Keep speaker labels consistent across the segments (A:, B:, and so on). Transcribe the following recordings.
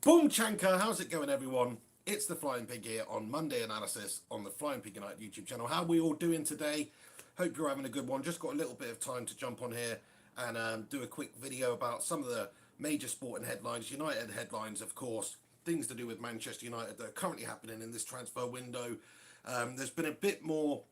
A: Boom Chanka, how's it going, everyone? It's the Flying Pig here on Monday Analysis on the Flying Pig United YouTube channel. How are we all doing today? Hope you're having a good one. Just got a little bit of time to jump on here and do a quick video about some of the major sporting headlines. United headlines, of course, things to do with Manchester United that are currently happening in this transfer window. There's been a bit more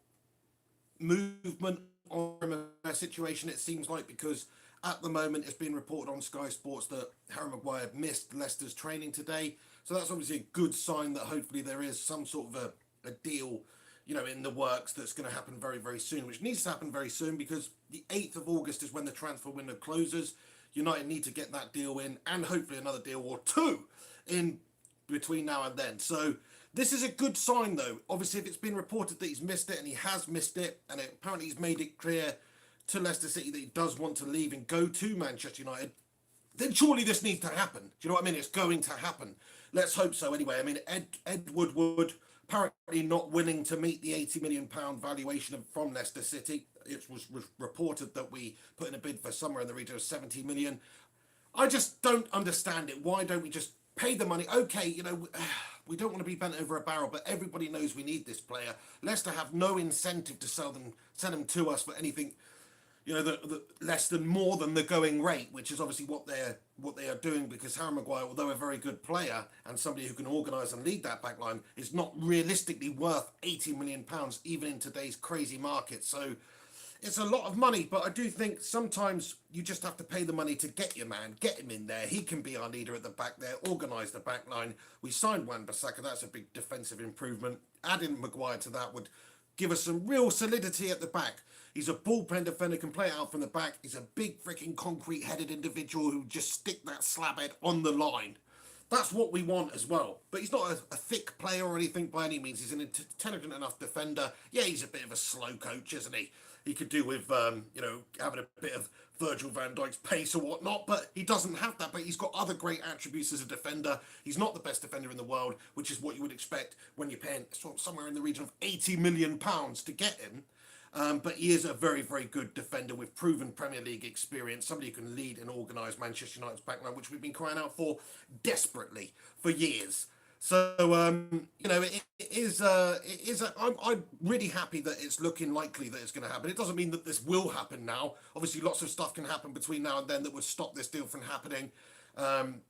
A: movement on a situation, it seems like, because at the moment it's been reported on Sky Sports that Harry Maguire missed Leicester's training today. So that's obviously a good sign that hopefully there is some sort of a deal, in the works that's going to happen very, very soon, which needs to happen very soon because the 8th of August is when the transfer window closes. United need to get that deal in and hopefully another deal or two in between now and then. So this is a good sign, though. Obviously, if it's been reported that he's missed it, and he has missed it, and apparently he's made it clear to Leicester City that he does want to leave and go to Manchester United, then surely this needs to happen. Do you know what I mean? It's going to happen. Let's hope so anyway. I mean, Ed Woodward apparently not willing to meet the £80 million valuation from Leicester City. It was reported that we put in a bid for somewhere in the region of 70 million. I just don't understand it. Why don't we just pay the money? Okay, we don't want to be bent over a barrel, but everybody knows we need this player. Leicester have no incentive to send them to us for anything, less than more than the going rate, which is obviously what they are doing, because Harry Maguire, although a very good player and somebody who can organise and lead that back line, is not realistically worth £80 million even in today's crazy market. So it's a lot of money, but I do think sometimes you just have to pay the money to get your man, get him in there. He can be our leader at the back there, organise the back line. We signed Wan-Bissaka, that's a big defensive improvement. Adding Maguire to that would give us some real solidity at the back. He's a ball-playing defender, can play it out from the back. He's a big freaking concrete-headed individual who just stick that slab head on the line. That's what we want as well. But he's not a thick player or anything by any means. He's an intelligent enough defender. Yeah, he's a bit of a slow coach, isn't he? He could do with, having a bit of Virgil van Dijk's pace or whatnot, but he doesn't have that. But he's got other great attributes as a defender. He's not the best defender in the world, which is what you would expect when you're paying somewhere in the region of £80 million to get him. But he is a very, very good defender with proven Premier League experience, somebody who can lead and organise Manchester United's backline, which we've been crying out for desperately for years. So, I'm really happy that it's looking likely that it's going to happen. It doesn't mean that this will happen now. Obviously, lots of stuff can happen between now and then that would stop this deal from happening.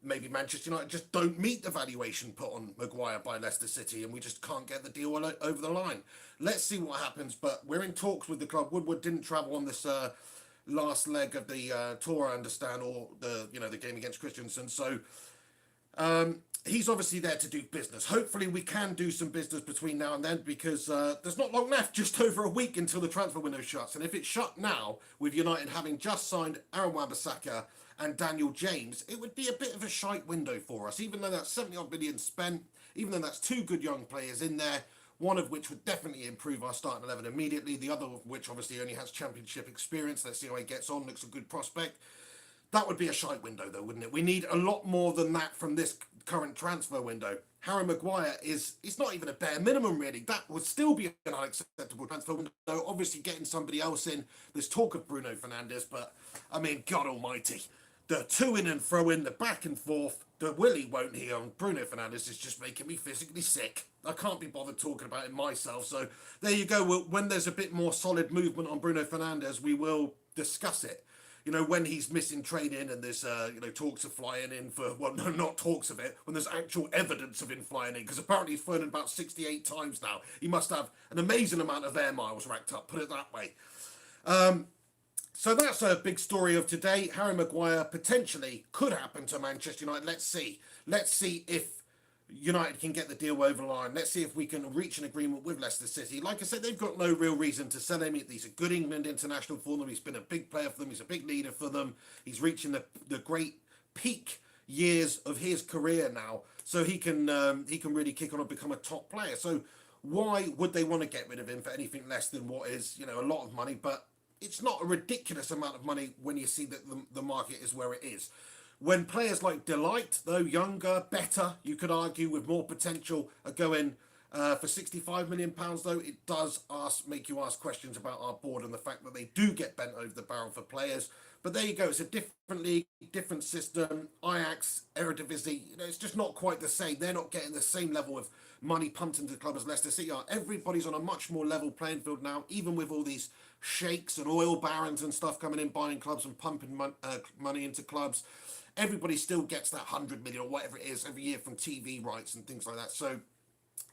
A: Maybe Manchester United just don't meet the valuation put on Maguire by Leicester City and we just can't get the deal over the line. Let's see what happens, but we're in talks with the club. Woodward didn't travel on this last leg of the tour, I understand, or the game against Christensen. So he's obviously there to do business. Hopefully we can do some business between now and then, because there's not long left, just over a week until the transfer window shuts. And if it's shut now, with United having just signed Aaron Wan-Bissaka and Daniel James, it would be a bit of a shite window for us, even though that's 70-odd million spent, even though that's two good young players in there, one of which would definitely improve our starting 11 immediately, the other of which obviously only has championship experience. Let's see how he gets on, looks a good prospect. That would be a shite window, though, wouldn't it? We need a lot more than that from this current transfer window. Harry Maguire is not even a bare minimum, really. That would still be an unacceptable transfer window. Obviously, getting somebody else in. There's talk of Bruno Fernandes, but, I mean, God almighty. The to in and fro in, the back and forth, the willy won't he on Bruno Fernandes is just making me physically sick. I can't be bothered talking about it myself. So there you go. When there's a bit more solid movement on Bruno Fernandes, we will discuss it. When he's missing training and there's, talks of flying in for, well, no, not talks of it, when there's actual evidence of him flying in, because apparently he's flown in about 68 times now. He must have an amazing amount of air miles racked up, put it that way. So that's a big story of today. Harry Maguire potentially could happen to Manchester United. Let's see. Let's see if United can get the deal over the line. Let's see if we can reach an agreement with Leicester City. Like I said, they've got no real reason to sell him. He's a good England international for them. He's been a big player for them. He's a big leader for them. He's reaching the great peak years of his career now. So he can really kick on and become a top player. So why would they want to get rid of him for anything less than what is, a lot of money? But it's not a ridiculous amount of money when you see that the market is where it is. When players like Delight, though younger, better, you could argue, with more potential, are going for £65 million, though, it does make you ask questions about our board and the fact that they do get bent over the barrel for players. But there you go. It's a different league, different system. Ajax, Eredivisie, it's just not quite the same. They're not getting the same level of money pumped into the club as Leicester City are. Everybody's on a much more level playing field now, even with all these sheikhs and oil barons and stuff coming in, buying clubs and pumping money into clubs. Everybody still gets that 100 million or whatever it is every year from TV rights and things like that. So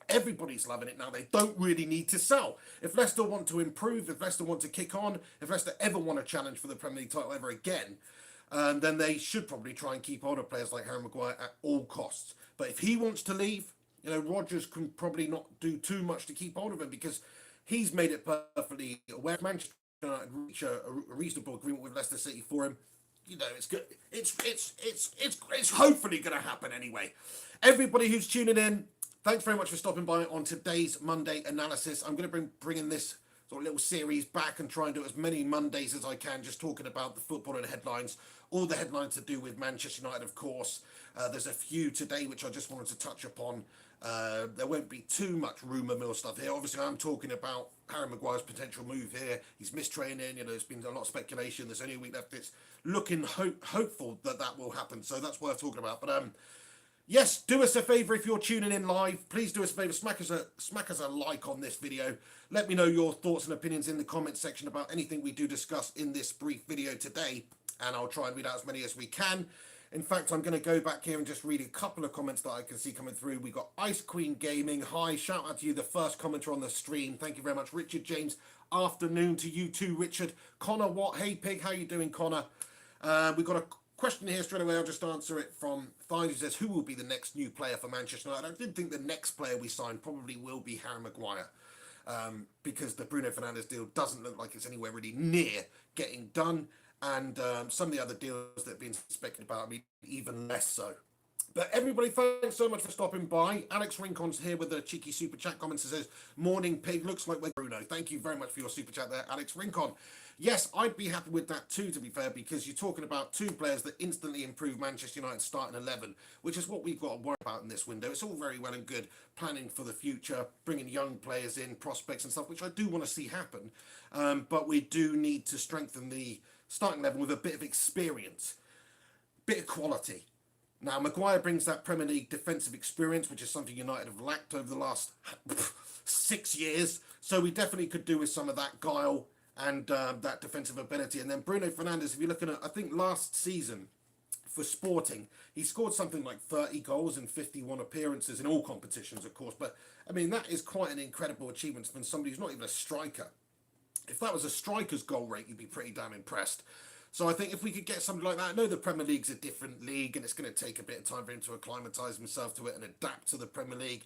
A: everybody's loving it now. They don't really need to sell. If Leicester want to improve, if Leicester want to kick on, if Leicester ever want to challenge for the Premier League title ever again, then they should probably try and keep hold of players like Harry Maguire at all costs. But if he wants to leave, Rodgers can probably not do too much to keep hold of him, because he's made it perfectly aware. Manchester United reach a reasonable agreement with Leicester City for him. It's good. It's hopefully going to happen anyway. Everybody who's tuning in, thanks very much for stopping by on today's Monday analysis. I'm going to bring in this sort of little series back and try and do as many Mondays as I can, just talking about the football and headlines. All the headlines to do with Manchester United, of course. There's a few today which I just wanted to touch upon. There won't be too much rumour mill stuff here. Obviously, I'm talking about Harry Maguire's potential move here. He's missed training. There's been a lot of speculation. There's only a week left. It's looking hopeful that will happen. So that's worth talking about. But yes, do us a favour if you're tuning in live. Please do us a favour. Smack us a like on this video. Let me know your thoughts and opinions in the comments section about anything we do discuss in this brief video today, and I'll try and read out as many as we can. In fact, I'm going to go back here and just read a couple of comments that I can see coming through. We got Ice Queen Gaming. Hi, shout out to you, the first commenter on the stream. Thank you very much. Richard James, afternoon to you too, Richard. Connor Watt, hey Pig, how you doing, Connor? We've got a question here straight away. I'll just answer it from Thine, who says, who will be the next new player for Manchester United? I did think the next player we sign probably will be Harry Maguire, because the Bruno Fernandes deal doesn't look like it's anywhere really near getting done. And some of the other deals that have been speculated about, I mean, even less so. But everybody, thanks so much for stopping by. Alex Rincon's here with a cheeky super chat comment that says, morning Pig, looks like we're Bruno. Thank you very much for your super chat there, Alex Rincon. Yes, I'd be happy with that too, to be fair, because you're talking about two players that instantly improve Manchester United's starting 11, which is what we've got to worry about in this window. It's all very well and good planning for the future, bringing young players in, prospects and stuff, which I do want to see happen. But we do need to strengthen the starting level with a bit of experience, bit of quality. Now, Maguire brings that Premier League defensive experience, which is something United have lacked over the last 6 years. So we definitely could do with some of that guile and that defensive ability. And then Bruno Fernandes, if you're looking at, I think last season for Sporting, he scored something like 30 goals in 51 appearances in all competitions, of course. But, I mean, that is quite an incredible achievement from somebody who's not even a striker. If that was a striker's goal rate, you'd be pretty damn impressed. So I think if we could get something like that, I know the Premier League's a different league and it's going to take a bit of time for him to acclimatise himself to it and adapt to the Premier League.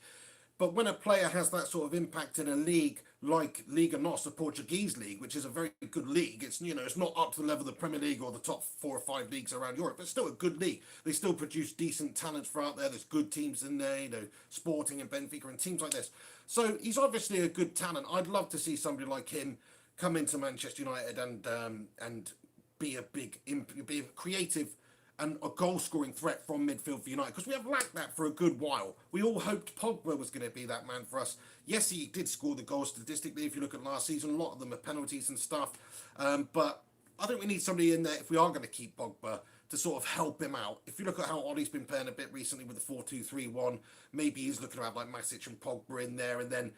A: But when a player has that sort of impact in a league like Liga NOS, the Portuguese league, which is a very good league, it's it's not up to the level of the Premier League or the top 4 or 5 leagues around Europe, but it's still a good league. They still produce decent talents for out there. There's good teams in there, Sporting and Benfica and teams like this. So he's obviously a good talent. I'd love to see somebody like him come into Manchester United and be a creative and a goal-scoring threat from midfield for United, because we have lacked that for a good while. We all hoped Pogba was going to be that man for us. Yes, he did score the goals statistically. If you look at last season, a lot of them are penalties and stuff. But I think we need somebody in there, if we are going to keep Pogba, to sort of help him out. If you look at how Ollie's been playing a bit recently with the 4-2-3-1, maybe he's looking to have like Matic and Pogba in there, and then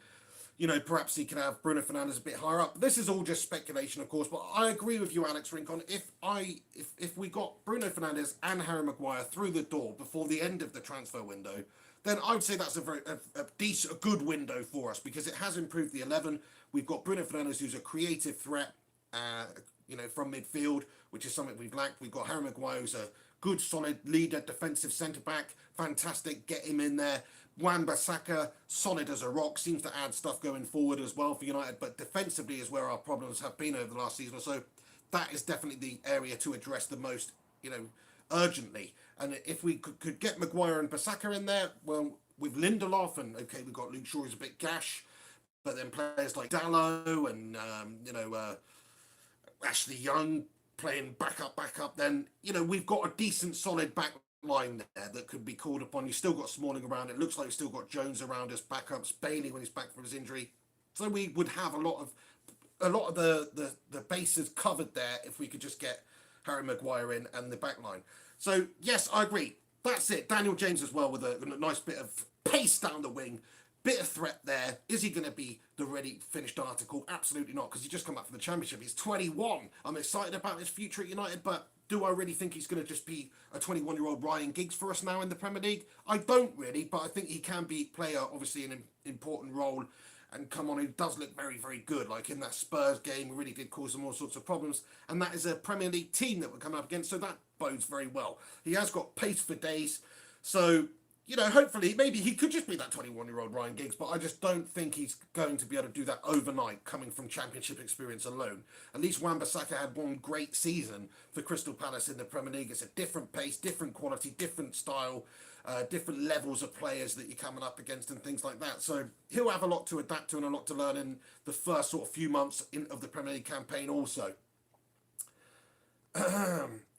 A: perhaps he can have Bruno Fernandes a bit higher up. This is all just speculation, of course, but I agree with you, Alex Rincon. If we got Bruno Fernandes and Harry Maguire through the door before the end of the transfer window, then I would say that's a good window for us, because it has improved the 11. We've got Bruno Fernandes, who's a creative threat, from midfield, which is something we've lacked. We've got Harry Maguire, who's a good, solid leader, defensive centre-back. Fantastic, get him in there. Wan-Bissaka, solid as a rock, seems to add stuff going forward as well for United, but defensively is where our problems have been over the last season or so. That is definitely the area to address the most, urgently. And if we could get Maguire and Bissaka in there, well, with Lindelof, and okay, we've got Luke Shaw, who's a bit gash, but then players like Dallo and, Ashley Young playing back up, then, we've got a decent, solid back line there that could be called upon. You've still got Smalling around. It looks like you've still got Jones around as backups, Bailey when he's back from his injury. So we would have a lot of the bases covered there if we could just get Harry Maguire in and the back line. So, yes, I agree. That's it. Daniel James as well with a nice bit of pace down the wing. Bit of threat there. Is he going to be the ready finished article? Absolutely not, because he just come back from the Championship. He's 21. I'm excited about his future at United, but do I really think he's going to just be a 21-year-old Ryan Giggs for us now in the Premier League? I don't really, but I think he can be player, obviously, in an important role. And come on, he does look very, very good. Like in that Spurs game, he really did cause them all sorts of problems. And that is a Premier League team that we're coming up against, so that bodes very well. He has got pace for days. So, you know, hopefully, maybe he could just be that 21-year-old Ryan Giggs, but I just don't think he's going to be able to do that overnight, coming from Championship experience alone. At least Wan-Bissaka had one great season for Crystal Palace in the Premier League. It's a different pace, different quality, different style, different levels of players that you're coming up against and things like that. So he'll have a lot to adapt to and a lot to learn in the first sort of few months of the Premier League campaign also.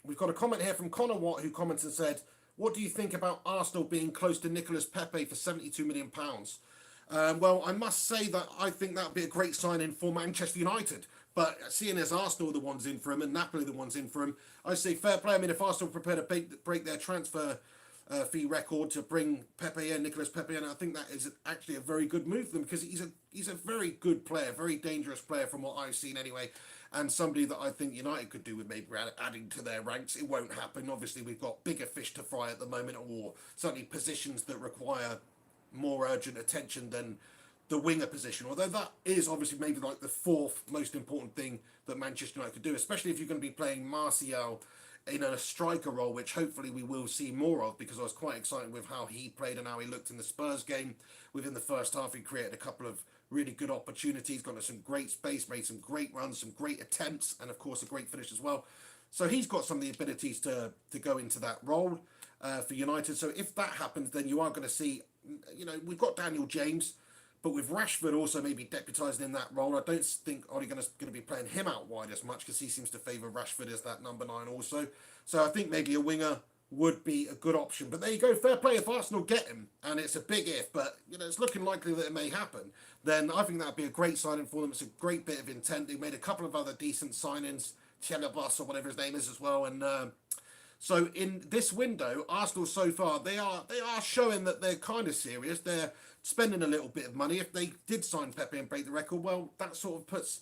A: We've got a comment here from Connor Watt, who commented and said, what do you think about Arsenal being close to Nicolas Pepe for £72 million? Well, I must say that I think that would be a great signing for Manchester United. But seeing as Arsenal are the ones in for him and Napoli the ones in for him, I say fair play. I mean, if Arsenal prepare to break their transfer fee record to bring Pepe in, Nicolas Pepe in, I think that is actually a very good move for them, because he's a very good player, very dangerous player from what I've seen anyway, and somebody that I think United could do with maybe adding to their ranks. It won't happen. Obviously, we've got bigger fish to fry at the moment, or certainly positions that require more urgent attention than the winger position, although that is obviously maybe like the fourth most important thing that Manchester United could do, especially if you're going to be playing Martial in a striker role, which hopefully we will see more of, because I was quite excited with how he played and how he looked in the Spurs game. Within the first half, he created a couple of really good opportunities, got some great space, made some great runs, some great attempts, and of course a great finish as well. So he's got some of the abilities to go into that role for United. So if that happens, then you are going to see, you know, we've got Daniel James, but with Rashford also maybe deputising in that role. I don't think Ole Gunnar's going to be playing him out wide as much, because he seems to favour Rashford as that number 9 also. So I think maybe a winger would be a good option. But there you go, fair play if Arsenal get him, and it's a big if, but you know, it's looking likely that it may happen. Then I think that'd be a great signing for them. It's a great bit of intent. They made a couple of other decent signings, Chelabas or whatever his name is as well, and so in this window, Arsenal so far, they are showing that they're kind of serious. They're spending a little bit of money. If they did sign Pepe and break the record, well, that sort of puts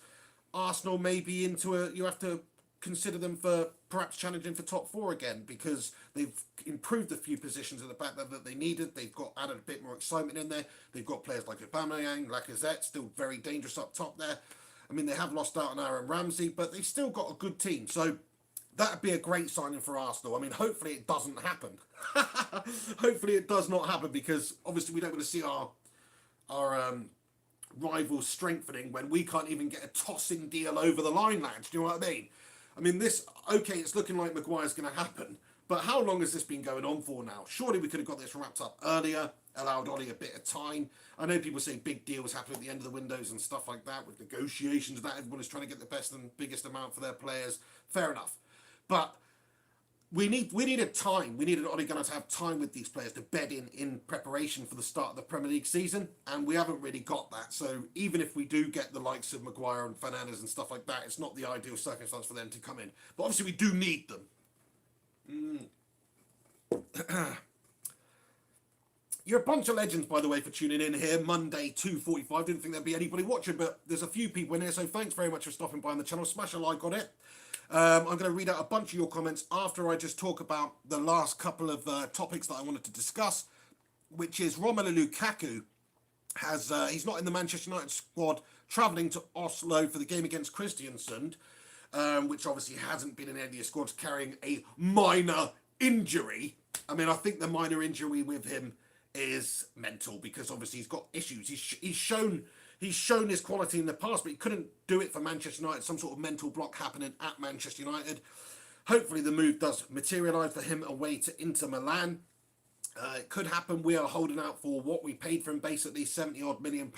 A: Arsenal maybe into you have to consider them for perhaps challenging for top 4 again, because they've improved a few positions at the back that they needed. They've got added a bit more excitement in there. They've got players like Aubameyang, Lacazette, still very dangerous up top there. I mean, they have lost out on Aaron Ramsey, but they've still got a good team. So that'd be a great signing for Arsenal. I mean, hopefully it doesn't happen. Hopefully it does not happen, because obviously we don't want to see our rivals strengthening when we can't even get a tossing deal over the line, lads. Do you know what I mean? I mean, okay, it's looking like Maguire's going to happen, but how long has this been going on for now? Surely we could have got this wrapped up earlier, allowed Ollie a bit of time. I know people say big deals happen at the end of the windows and stuff like that, with negotiations, that everyone is trying to get the best and biggest amount for their players. Fair enough. But we needed time. We needed Ole Gunnar to have time with these players to bed in preparation for the start of the Premier League season, and we haven't really got that. So even if we do get the likes of Maguire and Fernandes and stuff like that, it's not the ideal circumstance for them to come in. But obviously we do need them. You're a bunch of legends, by the way, for tuning in here. Monday, 2:45. Didn't think there'd be anybody watching, but there's a few people in here, so thanks very much for stopping by on the channel. Smash a like on it. I'm going to read out a bunch of your comments after I just talk about the last couple of topics that I wanted to discuss, which is Romelu Lukaku he's not in the Manchester United squad, travelling to Oslo for the game against Kristiansund, which obviously hasn't been in any of the squads, carrying a minor injury. I mean, I think the minor injury with him is mental, because obviously he's got issues. He's shown his quality in the past, but he couldn't do it for Manchester United. Some sort of mental block happening at Manchester United. Hopefully the move does materialise for him away to Inter Milan. It could happen. We are holding out for what we paid for him, basically £70-odd million.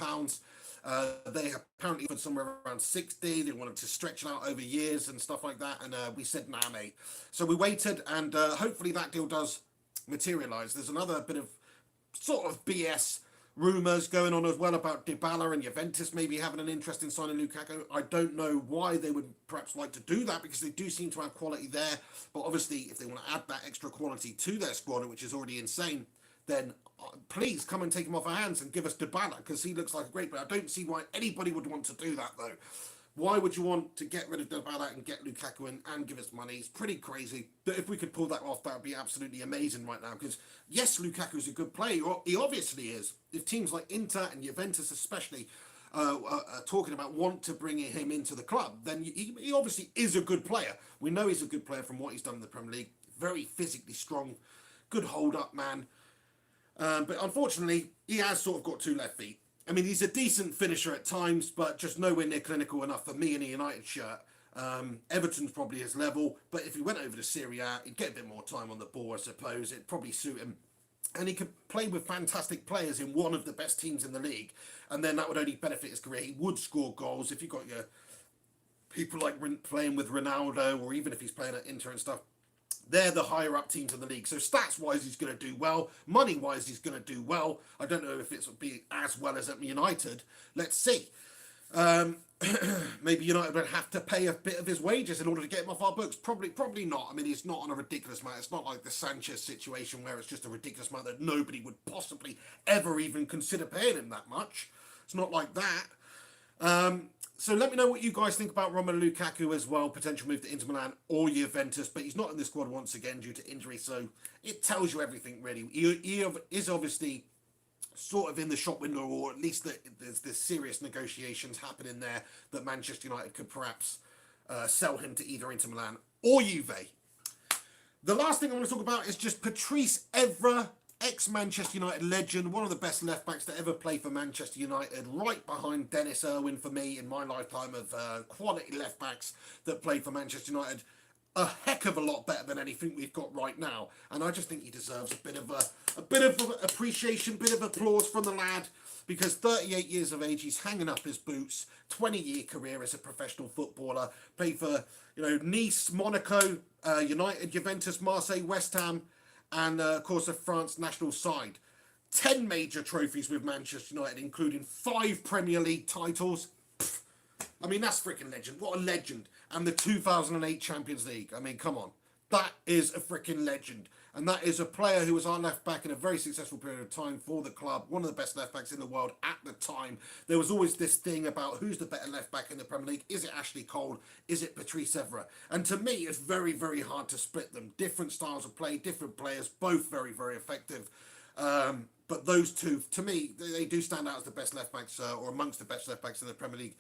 A: They apparently offered somewhere around 60. They wanted to stretch it out over years and stuff like that, and we said nah, mate. So we waited, and hopefully that deal does materialise. There's another bit of sort of BS rumours going on as well about Dybala and Juventus maybe having an interest in signing Lukaku. I don't know why they would perhaps like to do that, because they do seem to have quality there. But obviously, if they want to add that extra quality to their squad, which is already insane, then please come and take him off our hands and give us Dybala, because he looks like a great player. I don't see why anybody would want to do that, though. Why would you want to get rid of Dybala and get Lukaku in and give us money? It's pretty crazy. But if we could pull that off, that would be absolutely amazing right now. Because, yes, Lukaku is a good player. He obviously is. If teams like Inter and Juventus especially are talking about want to bring him into the club, then he obviously is a good player. We know he's a good player from what he's done in the Premier League. Very physically strong. Good hold-up man. But unfortunately, he has sort of got two left feet. I mean, he's a decent finisher at times, but just nowhere near clinical enough for me in a United shirt. Everton's probably his level, but if he went over to Serie A, he'd get a bit more time on the ball, I suppose. It'd probably suit him. And he could play with fantastic players in one of the best teams in the league, and then that would only benefit his career. He would score goals if you got your people like playing with Ronaldo, or even if he's playing at Inter and stuff. They're the higher up teams in the league. So stats-wise, he's going to do well. Money-wise, he's going to do well. I don't know if it's be as well as at United. Let's see. Maybe United would have to pay a bit of his wages in order to get him off our books. Probably not. I mean, he's not on a ridiculous amount. It's not like the Sanchez situation where it's just a ridiculous amount that nobody would possibly ever even consider paying him that much. It's not like that. So let me know what you guys think about Romelu Lukaku as well, potential move to Inter Milan or Juventus, but he's not in the squad once again due to injury, so it tells you everything really. He is obviously sort of in the shop window, or at least there's serious negotiations happening there that Manchester United could perhaps sell him to either Inter Milan or Juve. The last thing I want to talk about is just Patrice Evra, ex-Manchester United legend, one of the best left-backs to ever play for Manchester United, right behind Dennis Irwin for me in my lifetime of quality left-backs that played for Manchester United. A heck of a lot better than anything we've got right now, and I just think he deserves a bit of appreciation, bit of applause from the lad, because 38 years of age, he's hanging up his boots. 20-year career as a professional footballer, played for Nice, Monaco, United, Juventus, Marseille, West Ham, and of course the France national side. 10 major trophies with Manchester United, including 5 Premier League titles. Pfft. I mean, that's freaking legend. What a legend. And the 2008 Champions League. I mean, come on. That is a freaking legend. And that is a player who was our left back in a very successful period of time for the club. One of the best left backs in the world at the time. There was always this thing about who's the better left back in the Premier League. Is it Ashley Cole? Is it Patrice Evra? And to me, it's very, very hard to split them. Different styles of play, different players, both very, very effective. But those two, to me, they do stand out as the best left backs, or amongst the best left backs in the Premier League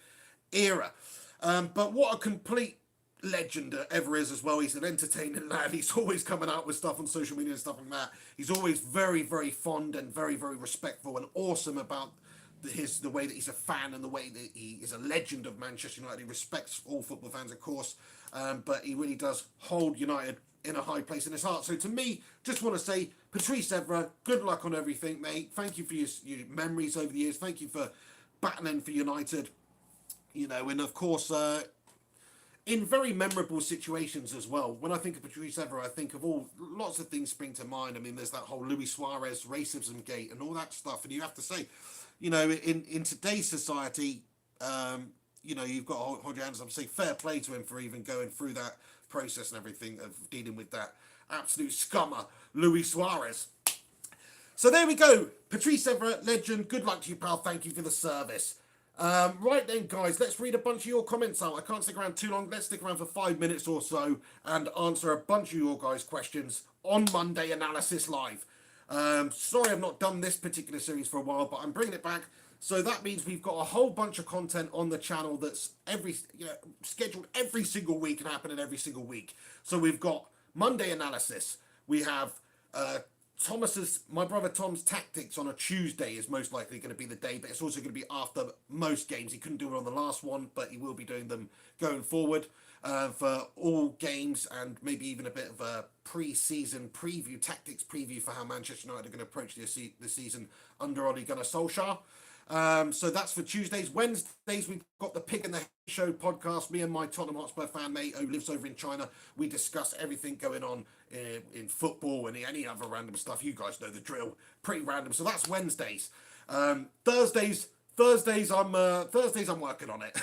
A: era. But what a complete legend Evra is as well. He's an entertaining lad. He's always coming out with stuff on social media and stuff like that. He's always very, very fond and very, very respectful and awesome about the way that he's a fan and the way that he is a legend of Manchester United. He respects all football fans, of course, but he really does hold United in a high place in his heart. So to me, just want to say, Patrice Evra, good luck on everything, mate. Thank you for your memories over the years. Thank you for battling for United. And of course, in very memorable situations as well. When I think of Patrice Evra, I think of lots of things spring to mind. I mean, there's that whole Luis Suarez racism gate and all that stuff. And you have to say, in today's society, you've got to hold your hands up and say fair play to him for even going through that process and everything of dealing with that absolute scummer, Luis Suarez. So there we go. Patrice Evra, legend. Good luck to you, pal. Thank you for the service. Right then, guys, let's read a bunch of your comments out. I can't stick around too long. Let's stick around for 5 minutes or so and answer a bunch of your guys' questions on Monday Analysis Live. Sorry I've not done this particular series for a while, but I'm bringing it back. So that means we've got a whole bunch of content on the channel that's scheduled every single week and happening every single week. So we've got Monday Analysis. We have my brother Tom's Tactics on a Tuesday is most likely going to be the day, but it's also going to be after most games. He couldn't do it on the last one, but he will be doing them going forward for all games, and maybe even a bit of a pre-season preview, tactics preview for how Manchester United are going to approach the season under Ole Gunnar Solskjaer. So that's for Tuesdays. Wednesdays, we've got the Pig and the Show podcast. Me and my Tottenham Hotspur fan mate who lives over in China. We discuss everything going on in football and any other random stuff. You guys know the drill. Pretty random. So that's Wednesdays. Thursdays I'm working on it,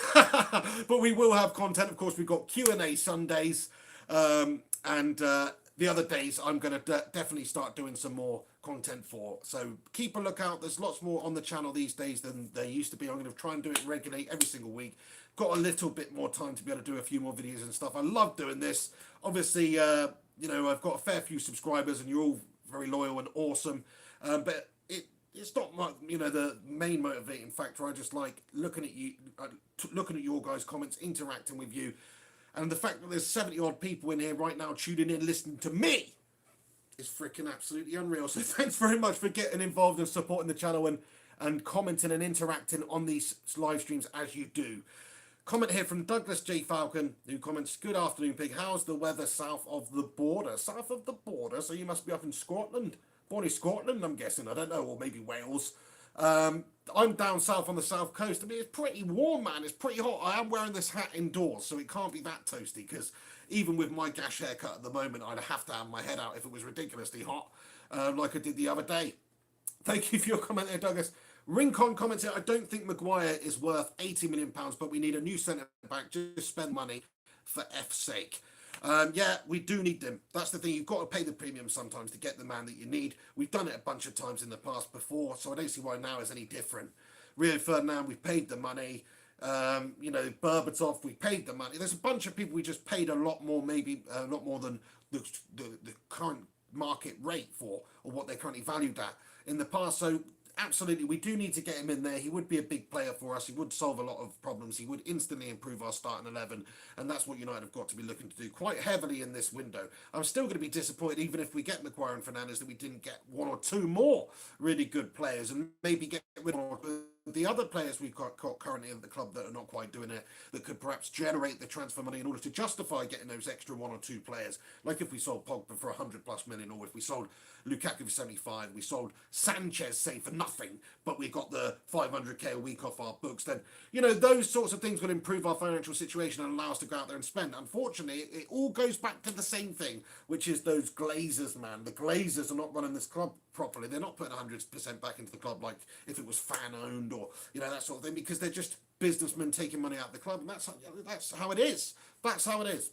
A: but we will have content. Of course, we've got Q&A Sundays, and the other days I'm going to definitely start doing some more content for. So keep a lookout. There's lots more on the channel these days than there used to be. I'm going to try and do it regularly every single week. Got a little bit more time to be able to do a few more videos and stuff. I love doing this. Obviously, you know, I've got a fair few subscribers and you're all very loyal and awesome, but it's not my, you know, the main motivating factor. I just like looking at you, looking at your guys' comments, interacting with you, and the fact that there's 70 odd people in here right now tuning in, listening to me, is freaking absolutely unreal. So thanks very much for getting involved and supporting the channel and commenting and interacting on these live streams as you do. Comment here from Douglas J. Falcon, who comments, "Good afternoon, Pig. How's the weather south of the border?" South of the border? So you must be up in Scotland. Born in Scotland, I'm guessing. I don't know, or maybe Wales. I'm down south on the south coast. I mean, it's pretty warm, man. It's pretty hot. I am wearing this hat indoors, so it can't be that toasty, because even with my gash haircut at the moment, I'd have to have my head out if it was ridiculously hot, like I did the other day. Thank you for your comment there, Douglas. Rincon comments here, "I don't think Maguire is worth £80 million, but we need a new centre-back. Just spend money for F's sake." Yeah, we do need them. That's the thing. You've got to pay the premium sometimes to get the man that you need. We've done it a bunch of times in the past before, so I don't see why now is any different. Rio Ferdinand, we've paid the money. You know, Berbatov, we paid the money. There's a bunch of people we just paid a lot more, maybe a lot more than the current market rate for, or what they're currently valued at in the past. So absolutely, we do need to get him in there. He would be a big player for us. He would solve a lot of problems. He would instantly improve our starting 11, and that's what United have got to be looking to do quite heavily in this window. I'm still going to be disappointed, even if we get Maguire and Fernandes, that we didn't get one or two more really good players, and maybe get rid of the other players we've got currently at the club that are not quite doing it, that could perhaps generate the transfer money in order to justify getting those extra one or two players. Like if we sold Pogba for 100+ million, or if we sold Lukaku for 75, we sold Sanchez, say, for nothing, but we got the 500k a week off our books, then, you know, those sorts of things will improve our financial situation and allow us to go out there and spend. Unfortunately, it all goes back to the same thing, which is those Glazers, man. The Glazers are not running this club properly. They're not putting 100% back into the club like if it was fan-owned or, you know, that sort of thing, because they're just businessmen taking money out of the club, and that's how it is. That's how it is.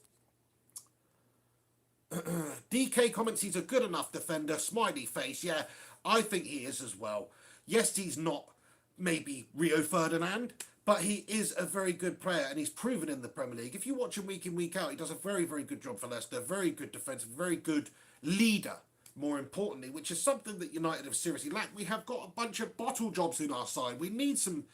A: DK comments, "He's a good enough defender." Smiley face. Yeah, I think he is as well. Yes, he's not maybe Rio Ferdinand, but he is a very good player, and he's proven in the Premier League. If you watch him week in, week out, he does a very, very good job for Leicester. Very good defence, very good leader, more importantly, which is something that United have seriously lacked. We have got a bunch of bottle jobs in our side. We need some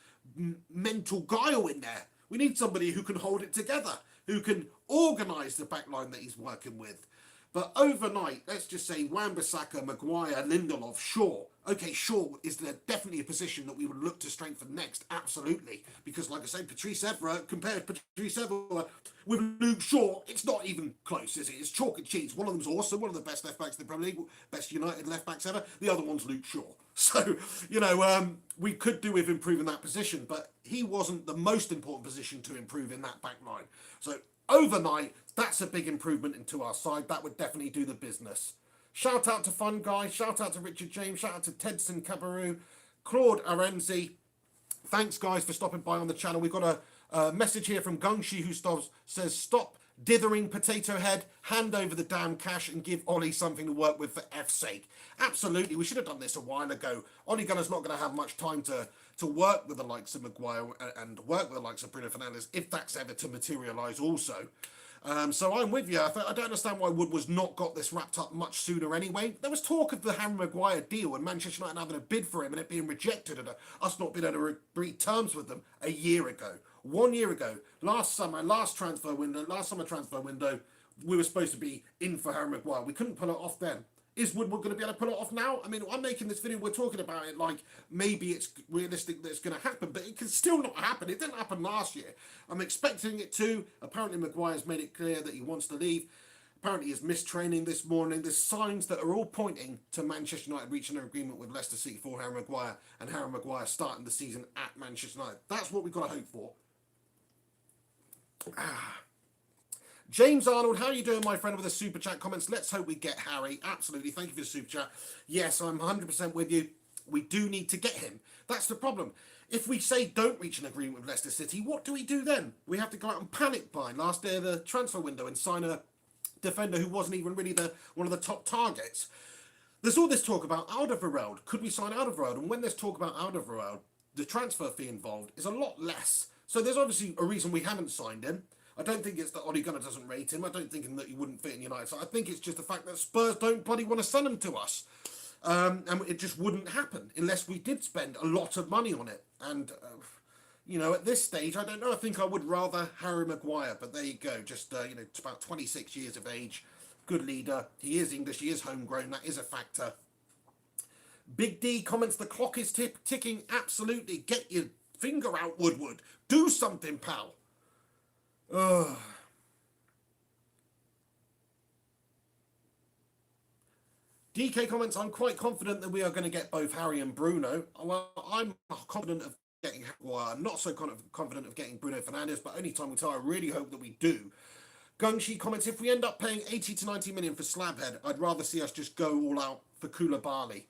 A: mental guile in there. We need somebody who can hold it together, who can organise the back line that he's working with. But overnight, let's just say Wan-Bissaka, Maguire, Lindelof, Shaw. Okay, Shaw is definitely a position that we would look to strengthen next, absolutely. Because, like I say, Patrice Evra, compared Patrice Evra with Luke Shaw, it's not even close, is it? It's chalk and cheese. One of them's awesome, one of the best left-backs in the Premier League, best United left-backs ever. The other one's Luke Shaw. So, you know, we could do with improving that position, but he wasn't the most important position to improve in that back line. So, overnight, that's a big improvement into our side. That would definitely do the business. Shout out to Fun Guy. Shout out to Richard James. Shout out to Tedson Cabarou. Claude Arenzi. Thanks, guys, for stopping by on the channel. We've got a message here from Gungshi who says, "Stop dithering, potato head. Hand over the damn cash and give Ollie something to work with for F's sake." Absolutely. We should have done this a while ago. Ollie Gunner's not going to have much time to work with the likes of Maguire and work with the likes of Bruno Fernandes, if that's ever to materialise also. So I'm with you. I don't understand why Wood was not got this wrapped up much sooner anyway. There was talk of the Harry Maguire deal and Manchester United having a bid for him and it being rejected and us not being able to agree terms with them a year ago. 1 year ago. Last summer transfer window, we were supposed to be in for Harry Maguire. We couldn't pull it off then. Is Woodward going to be able to pull it off now? I mean, I'm making this video, we're talking about it like maybe it's realistic that it's going to happen, but it can still not happen. It didn't happen last year. I'm expecting it to. Apparently, Maguire's made it clear that he wants to leave. Apparently, he's missed training this morning. There's signs that are all pointing to Manchester United reaching an agreement with Leicester City for Harry Maguire, and Harry Maguire starting the season at Manchester United. That's what we've got to hope for. James Arnold, how are you doing, my friend, with the super chat comments? Let's hope we get Harry. Absolutely. Thank you for the super chat. Yes, I'm 100% with you. we do need to get him. That's the problem. If we say don't reach an agreement with Leicester City, what do we do then? We have to go out and panic buy last day of the transfer window and sign a defender who wasn't even really one of the top targets. There's all this talk about Alderweireld. Could we sign Alderweireld? And when there's talk about Alderweireld, the transfer fee involved is a lot less. So there's obviously a reason we haven't signed him. I don't think it's that Ole Gunnar doesn't rate him. I don't think that he wouldn't fit in United. So I think it's just the fact that Spurs don't bloody want to send him to us. And it just wouldn't happen unless we did spend a lot of money on it. And, at this stage, I don't know. I think I would rather Harry Maguire. But there you go. Just, about 26 years of age. Good leader. He is English. He is homegrown. That is a factor. Big D comments, the clock is ticking. Absolutely. Get your finger out, Woodward. Do something, pal. Ugh. DK comments, I'm quite confident that we are going to get both Harry and Bruno. Well, I'm confident of getting, I'm not so confident of getting Bruno Fernandes, but only time will tell. I really hope that we do. Gungshi comments, if we end up paying 80 to 90 million for Slabhead, I'd rather see us just go all out for Koulibaly.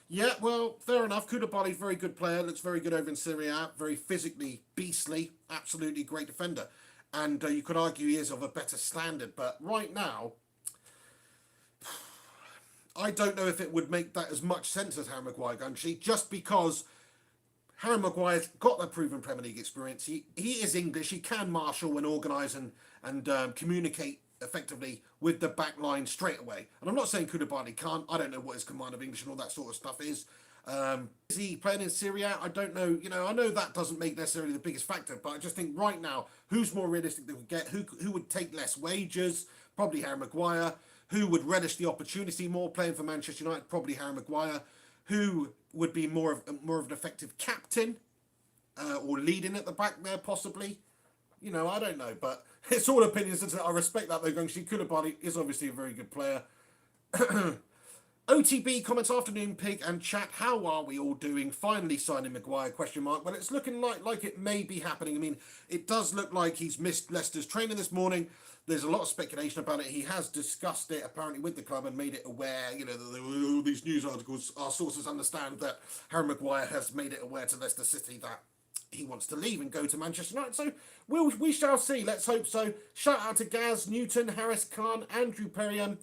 A: Yeah, well, fair enough. Koulibaly's a very good player, looks very good over in Serie A, very physically beastly, absolutely great defender. And you could argue he is of a better standard, but right now, I don't know if it would make that as much sense as Harry Maguire, Gungshi, just because Harry Maguire's got that proven Premier League experience. He is English. He can marshal and organise and communicate effectively with the back line straight away. And I'm not saying Koulibaly can't. I don't know what his command of English and all that sort of stuff is. Is he playing in Serie A? I don't know. I know that doesn't make necessarily the biggest factor, but I just think right now, who's more realistic that we get? Who would take less wages? Probably Harry Maguire. Who would relish the opportunity more playing for Manchester United? Probably Harry Maguire. Who would be more of an effective captain or leading at the back there, possibly? I don't know, but it's all opinions. I respect that though. Gungshi Koulibaly is obviously a very good player. OTB comments, afternoon pig and chat. How are we all doing? Finally signing Maguire? ? Well, it's looking like it may be happening. I mean, it does look like he's missed Leicester's training this morning. There's a lot of speculation about it. He has discussed it apparently with the club and made it aware. That all these news articles, our sources understand that Harry Maguire has made it aware to Leicester City that he wants to leave and go to Manchester United. So we shall see. Let's hope so. Shout out to Gaz, Newton, Harris Khan, Andrew Perriam.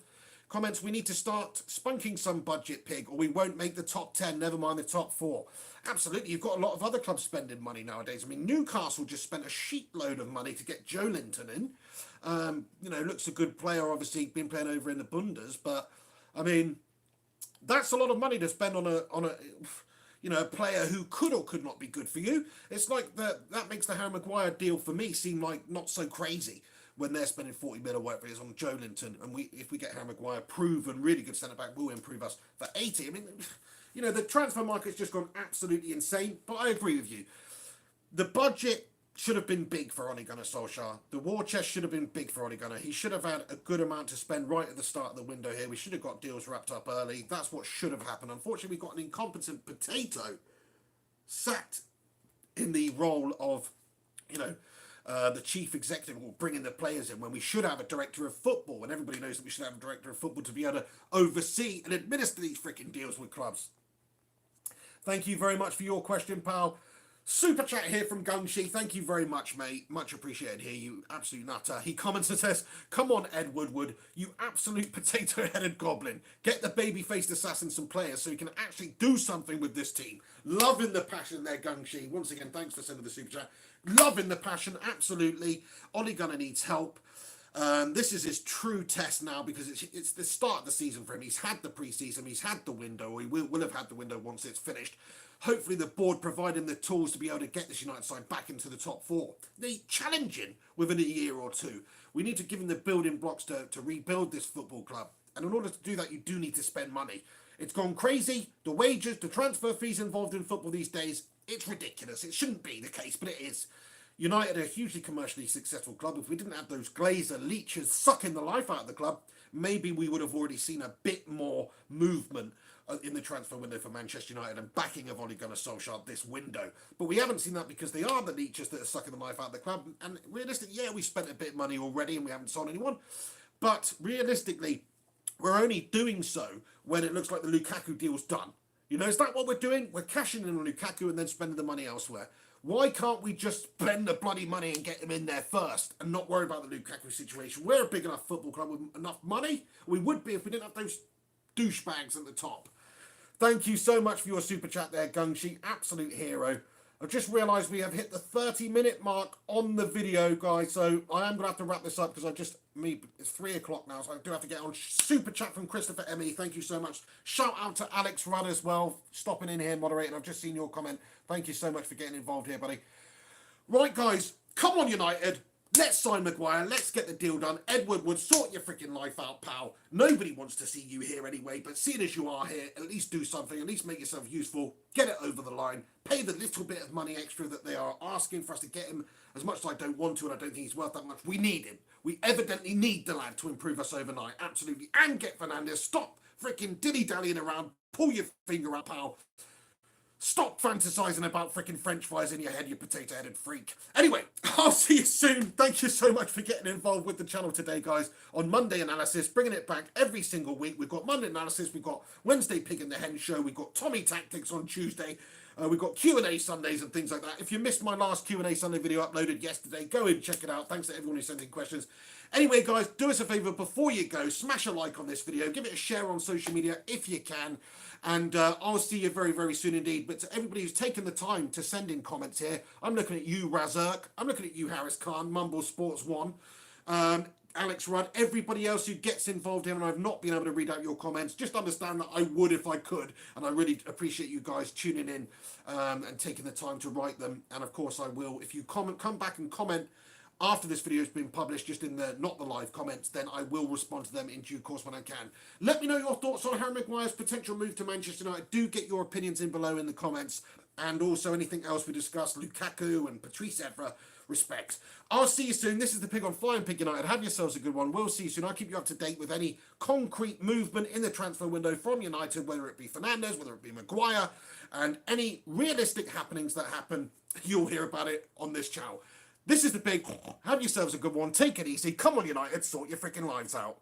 A: Comments, we need to start spunking some budget, pig, or we won't make the top 10, never mind the top 4. Absolutely, you've got a lot of other clubs spending money nowadays. I mean, Newcastle just spent a sheetload of money to get Joe Linton in. Looks a good player, obviously, been playing over in the Bundes, but, I mean, that's a lot of money to spend on a player who could or could not be good for you. It's like that makes the Harry Maguire deal for me seem like not so crazy when they're spending 40 mil or whatever it is on Joe Linton, and if we get Harry Maguire proven really good centre-back, will improve us for 80. I mean, the transfer market's just gone absolutely insane, but I agree with you. The budget should have been big for Ole Gunnar Solskjaer. The war chest should have been big for Ole Gunnar. He should have had a good amount to spend right at the start of the window here. We should have got deals wrapped up early. That's what should have happened. Unfortunately, we got an incompetent potato sat in the role of, the chief executive will bring in the players in when we should have a director of football, and everybody knows that we should have a director of football to be able to oversee and administer these freaking deals with clubs. Thank you very much for your question, pal. Super chat here from Gungshi. Thank you very much, mate. Much appreciated here, you absolute nutter. He comments and says, come on, Ed Woodward, you absolute potato-headed goblin. Get the baby-faced assassin some players so he can actually do something with this team. Loving the passion there, Gungshi. Once again, thanks for sending the super chat. Loving the passion, absolutely. Ole Gunnar needs help. This is his true test now because it's the start of the season for him. He's had the pre-season, he's had the window, or he will have had the window once it's finished. Hopefully the board provide him the tools to be able to get this United side back into the top 4. They challenge him within a year or two. We need to give him the building blocks to rebuild this football club. And in order to do that, you do need to spend money. It's gone crazy. The wages, the transfer fees involved in football these days, it's ridiculous. It shouldn't be the case, but it is. United are a hugely commercially successful club. If we didn't have those Glazer leeches sucking the life out of the club, maybe we would have already seen a bit more movement in the transfer window for Manchester United and backing of Ole Gunnar Solskjaer this window. But we haven't seen that because they are the leeches that are sucking the life out of the club. And realistically, yeah, we spent a bit of money already and we haven't sold anyone. But realistically, we're only doing so when it looks like the Lukaku deal's done. You know, is that what we're doing? We're cashing in on Lukaku and then spending the money elsewhere. Why can't we just spend the bloody money and get him in there first and not worry about the Lukaku situation? We're a big enough football club with enough money. We would be if we didn't have those douchebags at the top. Thank you so much for your super chat there, Gungshi. Absolute hero. I've just realised we have hit the 30-minute mark on the video, guys. So I am going to have to wrap this up because it's 3 o'clock now. So I do have to get on. Super chat from Christopher M.E. Thank you so much. Shout out to Alex Rudd as well. Stopping in here, moderating. I've just seen your comment. Thank you so much for getting involved here, buddy. Right, guys. Come on, United. Let's sign Maguire. Let's get the deal done. Ed Woodward, sort your freaking life out, pal. Nobody wants to see you here anyway, but seeing as you are here, at least do something. At least make yourself useful. Get it over the line. Pay the little bit of money extra that they are asking for us to get him. As much as I don't want to and I don't think he's worth that much, we need him. We evidently need the lad to improve us overnight. Absolutely. And get Fernandes. Stop freaking dilly-dallying around. Pull your finger out, pal. Stop fantasizing about freaking French fries in your head, you potato-headed freak. Anyway, I'll see you soon. Thank you so much for getting involved with the channel today, guys. On Monday Analysis, bringing it back every single week. We've got Monday Analysis, we've got Wednesday Pig and the Hen Show, we've got Tommy Tactics on Tuesday, we've got Q&A Sundays and things like that. If you missed my last Q&A Sunday video uploaded yesterday, go and check it out. Thanks to everyone who sent in questions. Anyway, guys, do us a favour before you go. Smash a like on this video. Give it a share on social media if you can. And I'll see you very, very soon indeed. But to everybody who's taken the time to send in comments here, I'm looking at you, Razerk. I'm looking at you, Harris Khan, Mumble Sports 1. Alex Rudd, everybody else who gets involved here, and I've not been able to read out your comments. Just understand that I would if I could, and I really appreciate you guys tuning in and taking the time to write them. And of course I will, if you come back and comment after this video has been published, just in the not the live comments, then I will respond to them in due course when I can. Let me know your thoughts on Harry Maguire's potential move to Manchester United. Do get your opinions in below in the comments, and also anything else we discussed, Lukaku and Patrice Evra. Respect. I'll see you soon. This is the Pig on Flying Pig United. Have yourselves a good one. We'll see you soon. I'll keep you up to date with any concrete movement in the transfer window from United, whether it be Fernandes, whether it be Maguire, and any realistic happenings that happen. You'll hear about it on this channel. This is the Pig. Have yourselves a good one. Take it easy. Come on, United. Sort your freaking lives out.